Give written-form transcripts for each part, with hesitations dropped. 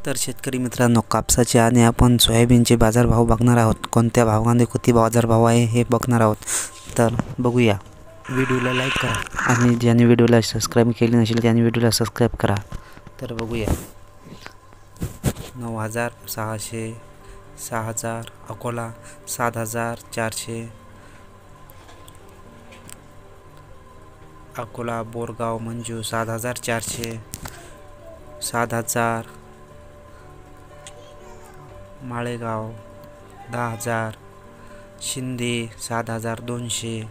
तर शेतकरी मित्रांनो, कापसाचे आणि आपण सोयाबीनचे बाजारभाव बघणार आहोत. कोणत्या भावामध्ये किती बाजारभाव आहे हे बघणार आहोत. तर बघूया. व्हिडिओला लाईक करा आणि ज्यांनी व्हिडिओला सबस्क्राईब केले नसेल त्यांनी व्हिडिओला सबस्क्राईब करा. तर बघूया. 9,600, 6,000 अकोला, 7,400 अकोला, बोरगाव मंजू 7,400, 7,000 माळेगाव 10,000, शिंदे 7,200,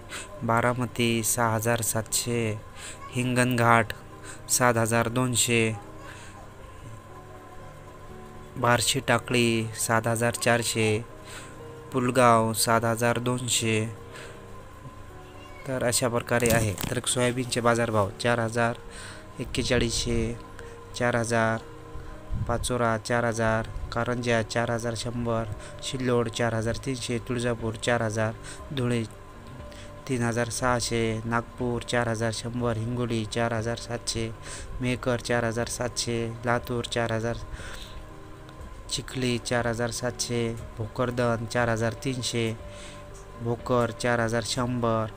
बारामती 6,700, हिंगणघाट 7,200, बार्शी टाकळी 7,400, पुलगाव 7,200. तर अशा प्रकारे आहे. तर सोयाबीनचे बाजारभाव 4,041, 4,000 पाचोरा 4,000, कारंजा 4,100, सिल्लोड 4,300, तुळजापूर 4,000, धुळे 3,600, नागपूर 4,100, हिंगोली 4,700, मेहकर 4,700, लातूर 4,000, चिखली 4,700, भोकरदन 4,300, भोकर 4,100,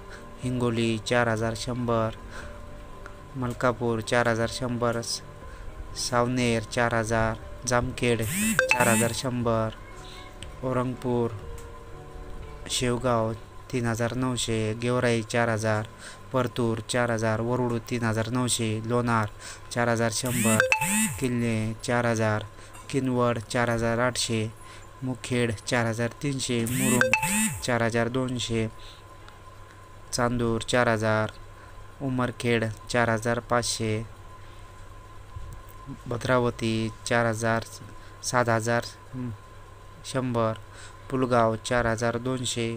हिंगोली 4,100, मलकापूर 4,100, सावनेर 4,000, जामखेड 4,100, औरंगपूर, शेवगाव 3,900, गेवराई 4,000, परतूर 4,000, वरुड 3,900, लोणार 4,100, किल्ले 4,000, किनवट 4,800, मुखेड 4,300, मुरुम 4,200, चांदूर 4,000, उमरखेड 4,500, भद्रावती 4,000, 7,100, पुलगाव 4,200.